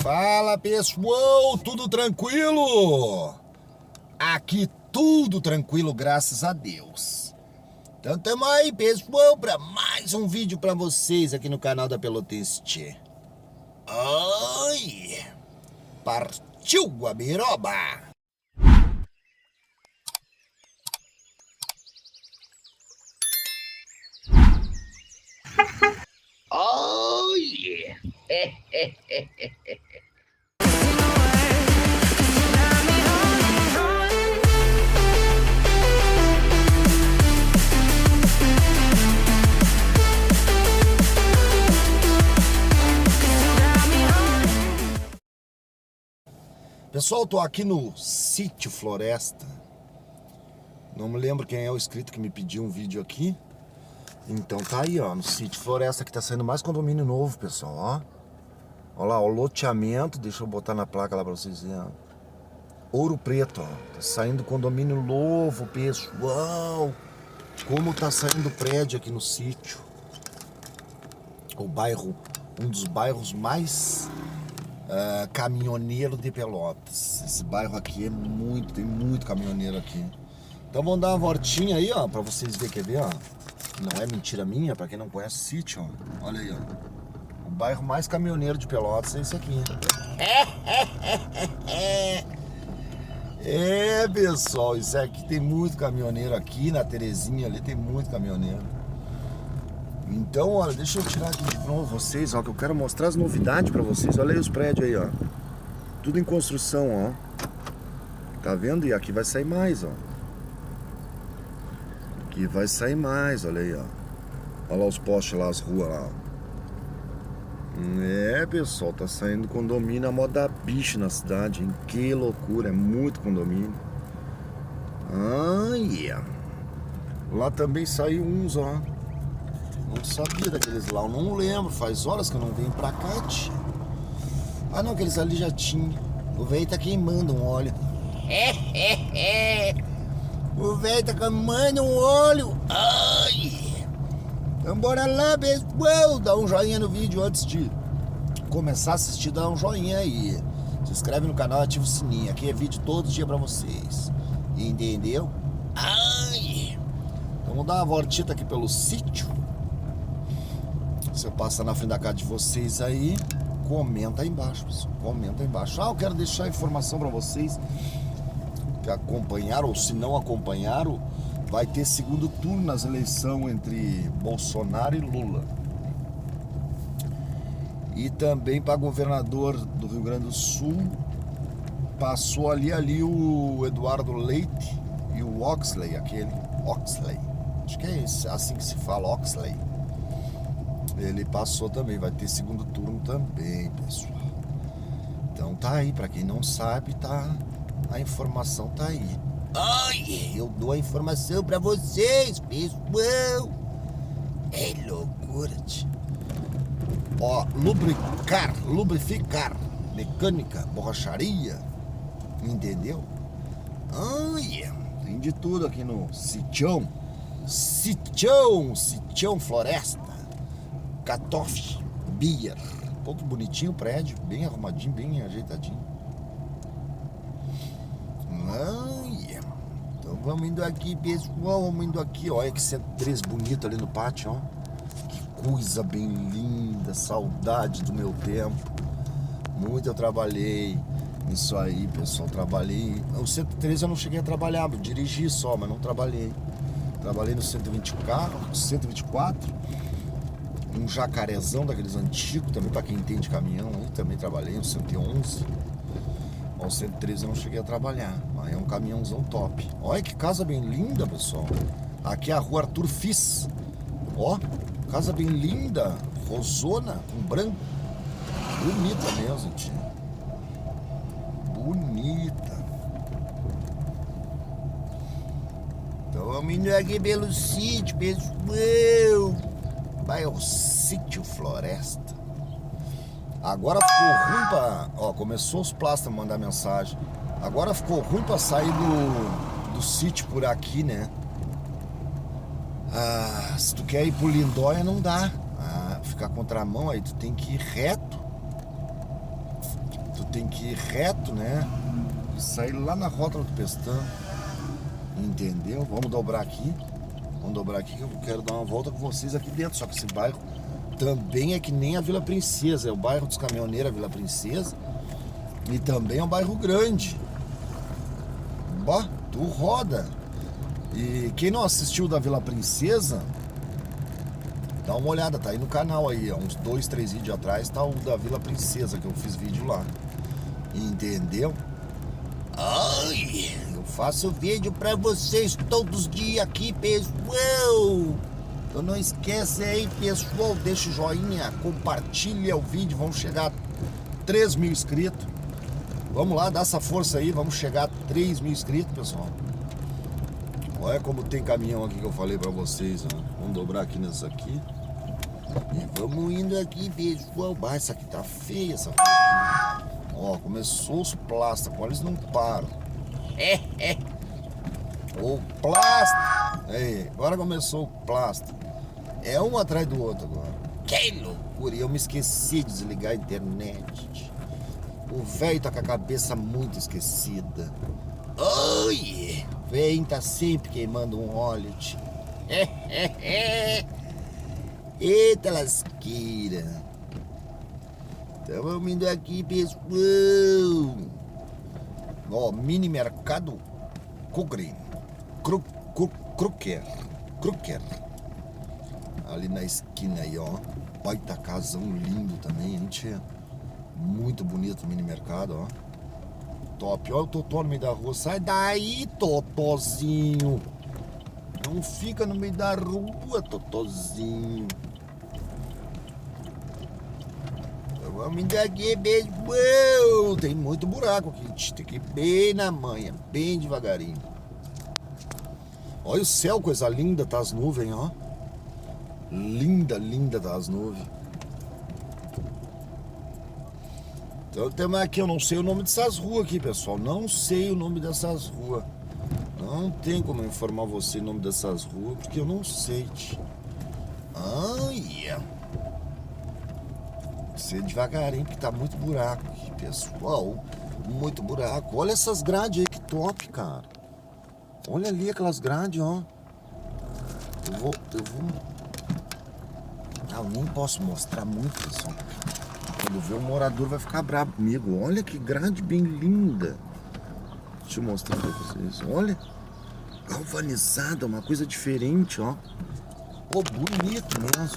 Fala, pessoal, tudo tranquilo? Aqui tudo tranquilo, graças a Deus. Então tamo aí, pessoal, para mais um vídeo para vocês aqui no canal da Pelotense Tchê. Ai, partiu Guabiroba! Oh yeah! Pessoal, tô aqui no Sítio Floresta. Não me lembro quem é o inscrito que me pediu um vídeo aqui. Então tá aí, ó, no Sítio Floresta, que tá saindo mais condomínio novo, pessoal, ó. Olha lá, o loteamento, deixa eu botar na placa lá pra vocês verem, ó. Ouro Preto, ó, tá saindo condomínio novo, pessoal. Como tá saindo prédio aqui no sítio. O bairro, um dos bairros mais caminhoneiro de Pelotas. Esse bairro aqui é muito, tem muito caminhoneiro aqui. Então vamos dar uma voltinha aí, ó, pra vocês verem, quer ver, ó. Não é mentira minha, pra quem não conhece o sítio, ó. Olha aí, ó. O bairro mais caminhoneiro de Pelotas é esse aqui. É, pessoal, isso aqui tem muito caminhoneiro aqui, na Terezinha ali tem muito caminhoneiro. Então, olha, deixa eu tirar aqui de novo vocês, ó, que eu quero mostrar as novidades pra vocês. Olha aí os prédios aí, ó. Tudo em construção, ó. Tá vendo? E aqui vai sair mais, ó. Aqui vai sair mais, olha aí, ó. Olha lá os postes lá, as ruas lá, ó. É, pessoal, tá saindo condomínio a moda bicho na cidade, hein? Que loucura, é muito condomínio. Ah, yeah. Lá também saiu uns, ó. Não sabia daqueles lá, eu não lembro. Faz horas que eu não venho pra cá, tia. Ah, não, aqueles ali já tinha. O velho tá queimando um óleo. O velho tá queimando um óleo. Ai. Então bora lá, pessoal. Dá um joinha no vídeo antes de começar a assistir. Dá um joinha aí. Se inscreve no canal, ativa o sininho. Aqui é vídeo todo dia pra vocês. Entendeu? Ai. Então vamos dar uma voltita aqui pelo sítio. Se eu passar na frente da casa de vocês aí, comenta aí embaixo, pessoal. Comenta aí embaixo. Ah, eu quero deixar a informação pra vocês que acompanharam, ou se não acompanharam, vai ter segundo turno nas eleições entre Bolsonaro e Lula. E também para governador do Rio Grande do Sul, passou ali o Eduardo Leite e o Oxley, aquele Oxley. Acho que é assim que se fala, Oxley. Ele passou também, vai ter segundo turno também, pessoal. Então tá aí, pra quem não sabe, tá, a informação tá aí. Ai, eu dou a informação pra vocês, pessoal. É loucura, tio. Ó, lubrificar, mecânica, borracharia, entendeu? Ai, tem de tudo aqui no Sitião. Sitião Floresta. Catoff Beer. Todo bonitinho o prédio, bem arrumadinho, bem ajeitadinho. Ai, então vamos indo aqui, pessoal. Vamos indo aqui, olha que 103 bonito ali no pátio, ó. Que coisa bem linda, saudade do meu tempo. Muito eu trabalhei nisso aí, pessoal. Trabalhei. O 103 eu não cheguei a trabalhar, eu dirigi só, mas não trabalhei. Trabalhei no 124. Um jacarezão daqueles antigos, também pra quem entende caminhão, aí também trabalhei no 111. Ó, o 113 eu não cheguei a trabalhar, mas é um caminhãozão top. Olha que casa bem linda, pessoal. Aqui é a rua Arthur Fis. Ó, casa bem linda, rosona, com branco. Bonita mesmo, tia. Bonita. Então vamos indo aqui pelo sítio, pessoal. Bairro Sítio Floresta. Agora ficou ruim pra... Ó, começou os plásticos a mandar mensagem. Agora ficou ruim pra sair do sítio por aqui, né? Ah, se tu quer ir pro Lindóia, não dá. Ah, ficar contramão, aí tu tem que ir reto. tem que ir reto, né? E sair lá na Rótula do Pestana. Entendeu? Vamos dobrar aqui. Vamos dobrar aqui que eu quero dar uma volta com vocês aqui dentro. Só que esse bairro também é que nem a Vila Princesa. É o bairro dos caminhoneiros, a Vila Princesa. E também é um bairro grande. Bah, tu roda. E quem não assistiu da Vila Princesa, dá uma olhada, tá aí no canal aí, uns 2, 3 vídeos atrás tá o da Vila Princesa, que eu fiz vídeo lá. Entendeu? Ai, eu faço vídeo pra vocês todos os dias aqui, pessoal. Então não esquece aí, pessoal, deixa o joinha, compartilha o vídeo, vamos chegar a 3 mil inscritos. Vamos lá, dá essa força aí, vamos chegar a 3 mil inscritos, pessoal. Olha como tem caminhão aqui que eu falei pra vocês, ó. Vamos dobrar aqui nessa aqui. E vamos indo aqui, pessoal. Bah, essa aqui tá feia, essa aqui. Ó, começou os plásticos, olha, eles não param. O plástico. Aí, agora começou o plástico. É um atrás do outro agora. Que loucura, eu me esqueci de desligar a internet. O velho tá com a cabeça muito esquecida. Oi! O velho tá sempre queimando um óleo. Eita lasqueira. Então vamos indo aqui, pessoal. Ó, mini mercado Cogre. Croquer. Ali na esquina aí, ó. Baita casão lindo também, hein, tia? Muito bonito o mini mercado, ó. Top. Olha o Totó no meio da rua. Sai daí, Totozinho. Não fica no meio da rua, Totozinho. Vamos indo aqui, beijo. Uou, tem muito buraco aqui. Tem que ir bem na manha, bem devagarinho. Olha o céu, coisa linda, tá as nuvens, ó. Linda, linda tá as nuvens. Então temos aqui, eu não sei o nome dessas ruas aqui, pessoal. Não sei o nome dessas ruas. Não tem como eu informar você o nome dessas ruas, porque eu não sei. Ai, ser devagarinho, porque tá muito buraco aqui, pessoal. Muito buraco. Olha essas grades aí, que top, cara. Olha ali aquelas grades, ó. Eu vou... Ah, eu nem posso mostrar muito, pessoal. Quando ver o morador vai ficar bravo comigo. Olha que grade bem linda. Deixa eu mostrar pra vocês. Olha. Galvanizada, uma coisa diferente, ó. Pô, bonito mesmo.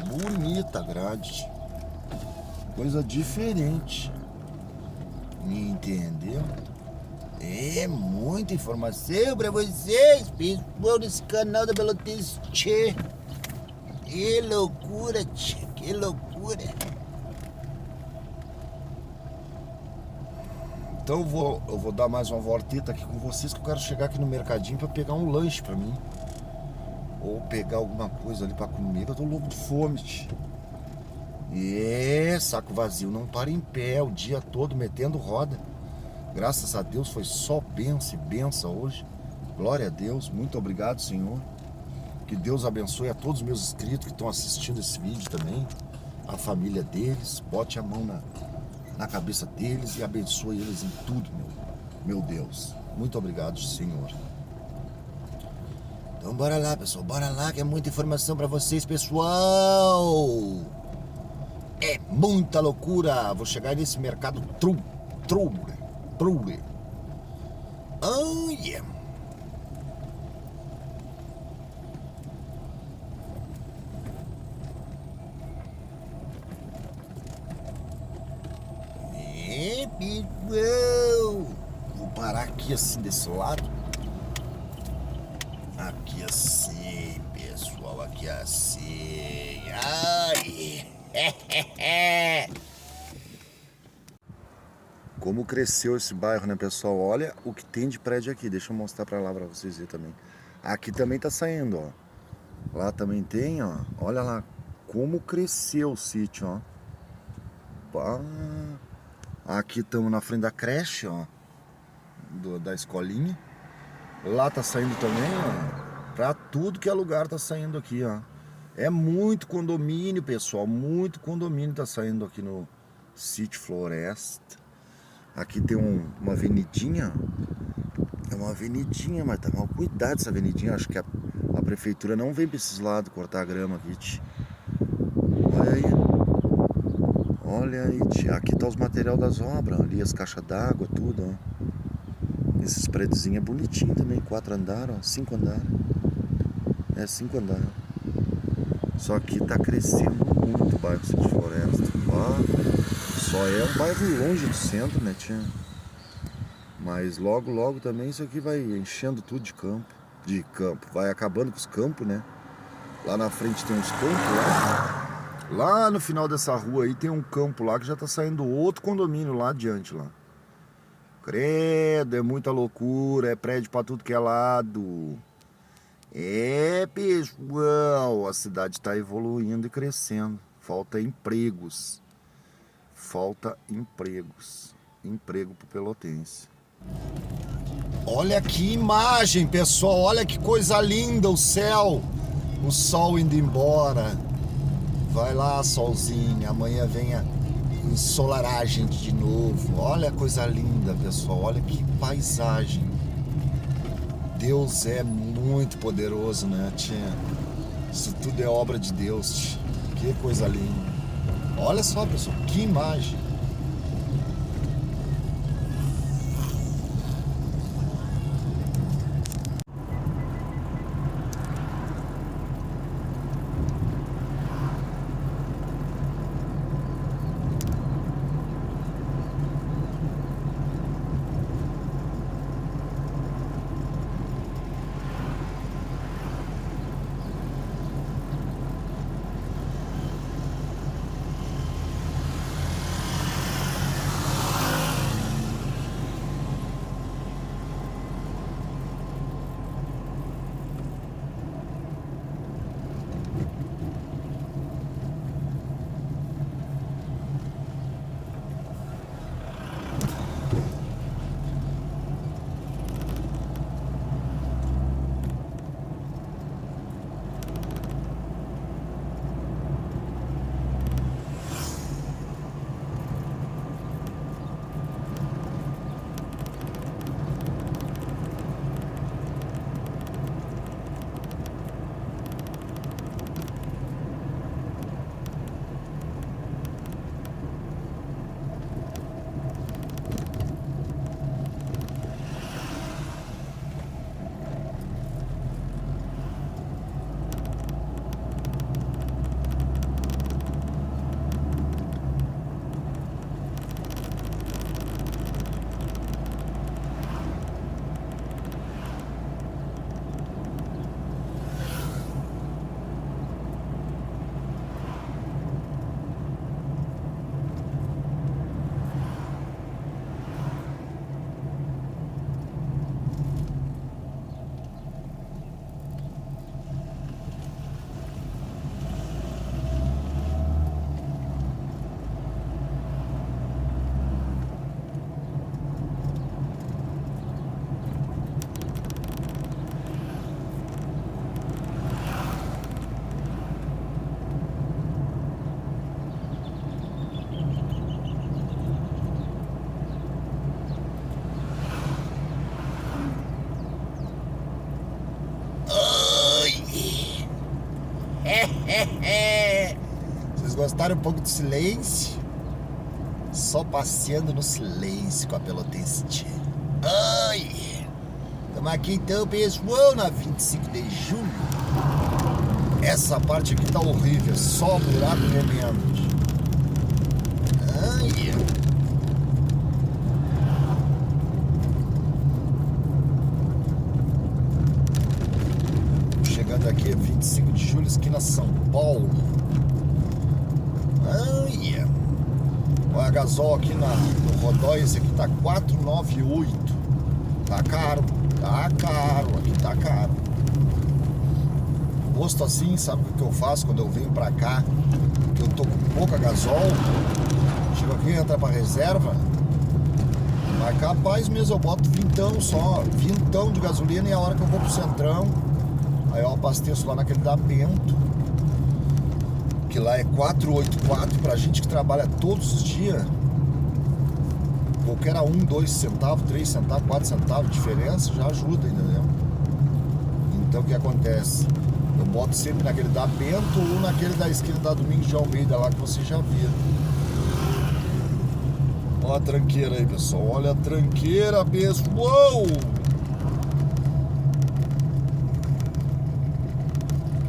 Bonita a grade. Coisa diferente. Entendeu? É muita informação pra vocês, pessoal, nesse canal da Belotense. Que loucura, tchê. Que loucura. Então eu vou dar mais uma voltita aqui com vocês, que eu quero chegar aqui no mercadinho pra pegar um lanche pra mim. Ou pegar alguma coisa ali pra comer, eu tô louco de fome, tchê. Saco vazio não para em pé o dia todo metendo roda. Graças a Deus foi só bênção e bênção hoje. Glória a Deus, muito obrigado, Senhor. Que Deus abençoe a todos os meus inscritos que estão assistindo esse vídeo também. A família deles, bote a mão na cabeça deles e abençoe eles em tudo, meu Deus. Muito obrigado, Senhor. Então bora lá, pessoal, bora lá que é muita informação para vocês, pessoal. É muita loucura. Vou chegar nesse mercado Trouble. Oh yeah. Pessoal, vou parar aqui assim desse lado. Aqui assim, pessoal, aqui assim. Ai. Como cresceu esse bairro, né, pessoal? Olha o que tem de prédio aqui. Deixa eu mostrar pra lá pra vocês verem também. Aqui também tá saindo, ó. Lá também tem, ó. Olha lá como cresceu o sítio, ó. Pá. Aqui estamos na frente da creche, ó. Da escolinha. Lá tá saindo também, ó. Pra tudo que é lugar tá saindo aqui, ó. É muito condomínio, pessoal. Muito condomínio tá saindo aqui no Sítio Floresta. Aqui tem uma avenidinha. É uma avenidinha, mas tá mal cuidado essa avenidinha. Acho que a prefeitura não vem pra esses lados cortar a grama aqui, tch. Olha aí. Olha aí, tch. Aqui tá os material das obras. Ali as caixas d'água, tudo, ó. Esses prédiozinhos é bonitinho também. 4 andares, ó. 5 andares. É 5 andares. Só que tá crescendo muito o bairro Sítio Floresta. Ó, só é um bairro longe do centro, né, tia? Mas logo, logo também isso aqui vai enchendo tudo de campo. Vai acabando com os campos, né? Lá na frente tem uns campos lá. Lá no final dessa rua aí tem um campo lá que já tá saindo outro condomínio lá adiante lá. Credo, é muita loucura, é prédio pra tudo que é lado. É, pessoal, a cidade tá evoluindo e crescendo. Falta empregos. Falta empregos. Emprego pro pelotense. Olha que imagem, pessoal. Olha que coisa linda o céu. O sol indo embora. Vai lá, solzinho. Amanhã vem a ensolaragem de novo. Olha a coisa linda, pessoal. Olha que paisagem. Deus é muito poderoso, né, tia? Isso tudo é obra de Deus, tia. Que coisa linda. Olha só, pessoal, que imagem. Vocês gostaram um pouco do silêncio? Só passeando no silêncio com a Pelotense. Ai! Estamos aqui então, pessoal, na 25 de julho. Essa parte aqui tá horrível, só buraco tremendo. Ai! Chegando aqui, 25 de julho, esquina São Paulo. Ai! Olha a gasol aqui no Rodói, esse aqui tá 498. Tá caro, aqui tá caro. Posto assim, sabe o que eu faço quando eu venho pra cá? Que eu tô com pouca gasol. Chego aqui, entra pra reserva. Mas capaz mesmo, eu boto vintão só, vintão de gasolina, e a hora que eu vou pro centrão, aí eu abasteço lá naquele da Bento. 498 o litro. Tá caro. 498 o litro. Tá caro. Tá caro aqui, tá caro. Posto assim, sabe o que eu faço quando eu venho pra cá? Que eu tô com pouca gasol. Chego aqui, entra pra reserva. Mas capaz mesmo, eu boto vintão só, vintão de gasolina, e a hora que eu vou pro centrão, aí eu abasteço lá naquele da Bento. que lá é 484, pra gente que trabalha todos os dias, qualquer 1, 2 centavos, 3 centavos, 4 centavos de diferença já ajuda, entendeu? Então o que acontece? Eu boto sempre naquele da Bento ou naquele da esquina da Domingos de Almeida lá que você já viu. Olha a tranqueira aí, pessoal. Olha a tranqueira, pessoal.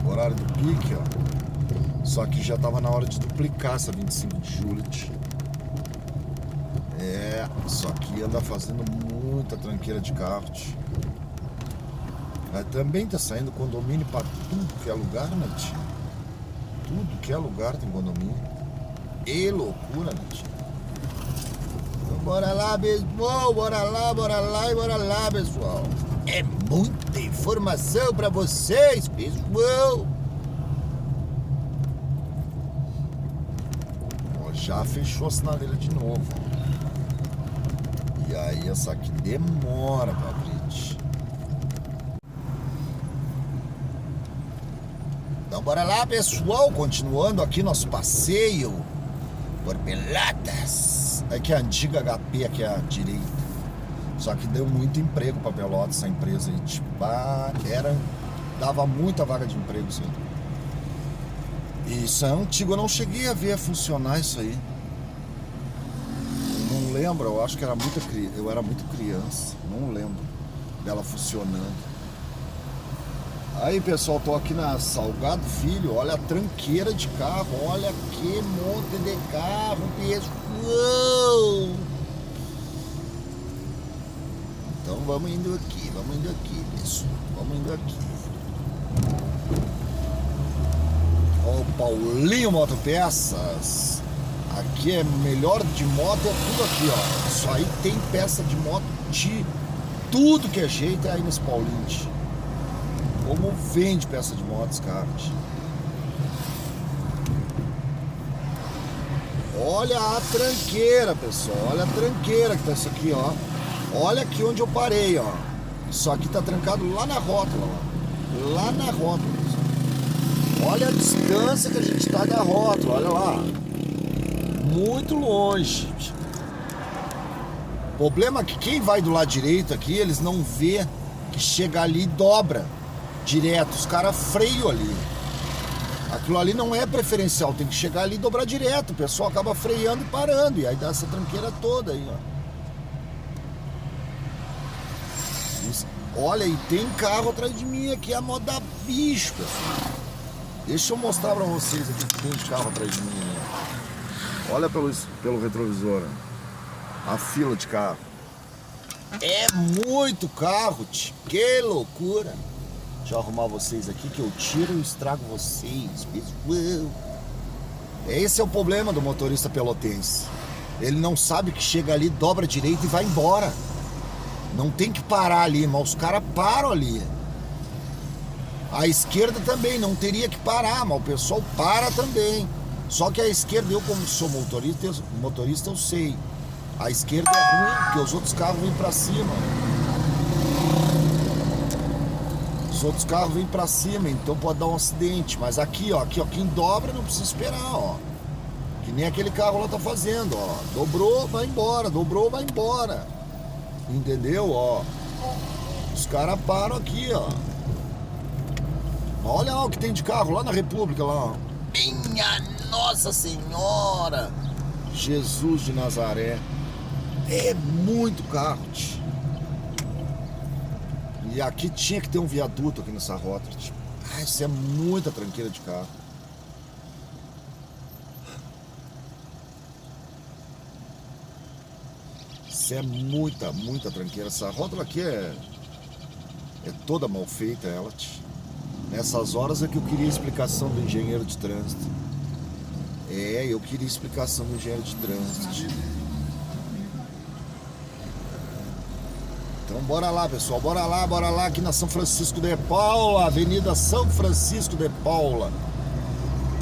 Horário do pique, ó. Só que já tava na hora de duplicar essa 25 de julho. Só que anda fazendo muita tranqueira de carro. Mas também tá saindo condomínio pra tudo que é lugar, né, tio? Tudo que é lugar tem condomínio. E loucura, né, tio? Então, bora lá, pessoal. Bora lá, bora lá e bora lá, pessoal. É muita informação pra vocês, pessoal. Ó, já fechou a sinaleira de novo. E aí essa aqui demora pra abrir. Então bora lá, pessoal, continuando aqui nosso passeio por Pelotas. Aqui é a antiga HP, aqui à direita. Só que deu muito emprego pra Pelotas, essa empresa aí. Tipo, dava muita vaga de emprego isso aí. Isso é antigo, eu não cheguei a ver funcionar isso aí. Eu não lembro, eu acho que eu era muito criança. Não lembro dela funcionando. Aí, pessoal, tô aqui na Salgado Filho. Olha a tranqueira de carro. Olha que monte de carro, pessoal. Então vamos indo aqui, pessoal. Vamos indo aqui. Ó, o Paulinho Motopeças. Aqui é melhor de moto, é tudo aqui, ó. Isso aí tem peça de moto de tudo que é jeito, é aí nesse Paulinho. Como vende peça de motos, cara. Olha a tranqueira, pessoal. Olha a tranqueira que tá isso aqui, ó. Olha aqui onde eu parei, ó. Isso aqui tá trancado lá na rótula, ó. Lá na rótula, pessoal. Olha a distância que a gente tá da rótula, olha lá. Muito longe. O problema é que quem vai do lado direito aqui, eles não vê que chega ali e dobra direto, os caras freiam ali. Aquilo ali não é preferencial, tem que chegar ali e dobrar direto. O pessoal acaba freando e parando, e aí dá essa tranqueira toda aí, ó. Isso. Olha, e tem carro atrás de mim aqui, a moda bicho, pessoal. Deixa eu mostrar pra vocês aqui que tem de carro atrás de mim, né? Olha pelo retrovisor, ó. A fila de carro. É muito carro, tio. Que loucura. Deixa eu arrumar vocês aqui que eu tiro e estrago vocês. Esse é o problema do motorista pelotense. Ele não sabe que chega ali, dobra direito e vai embora. Não tem que parar ali, mas os caras param ali. A esquerda também não teria que parar, mas o pessoal para também. Só que a esquerda, eu como sou motorista eu sei. A esquerda é ruim, porque os outros carros vêm pra cima. Os outros carros vêm pra cima, então pode dar um acidente. Mas aqui, ó, quem dobra não precisa esperar, ó. Que nem aquele carro lá tá fazendo, ó. Dobrou, vai embora, dobrou, vai embora. Entendeu, ó? Os caras param aqui, ó. Olha lá o que tem de carro lá na República, lá, ó. Minha Nossa Senhora! Jesus de Nazaré. É muito carro, tio. E aqui tinha que ter um viaduto aqui nessa rota, tio. Ah, isso é muita tranqueira de carro. Isso é muita tranqueira. Essa rótula aqui é toda mal feita, ela, tio. Nessas horas é que eu queria explicação do engenheiro de trânsito. Eu queria explicação do engenheiro de trânsito. Então bora lá, pessoal, bora lá aqui na São Francisco de Paula, Avenida São Francisco de Paula.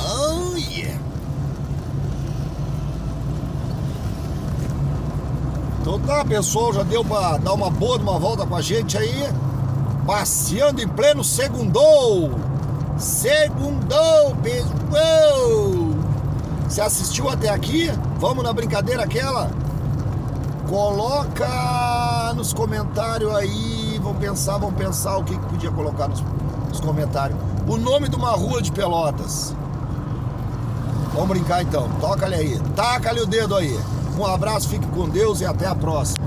Oh yeah! Então tá, pessoal, já deu pra dar uma boa volta com a gente aí. Passeando em pleno segundou. Segundou, pessoal! Você assistiu até aqui? Vamos na brincadeira aquela? Coloca nos comentários aí. Vamos pensar o que podia colocar nos comentários. O nome de uma rua de Pelotas. Vamos brincar então. Toca-lhe aí. Taca-lhe o dedo aí. Um abraço, fique com Deus e até a próxima.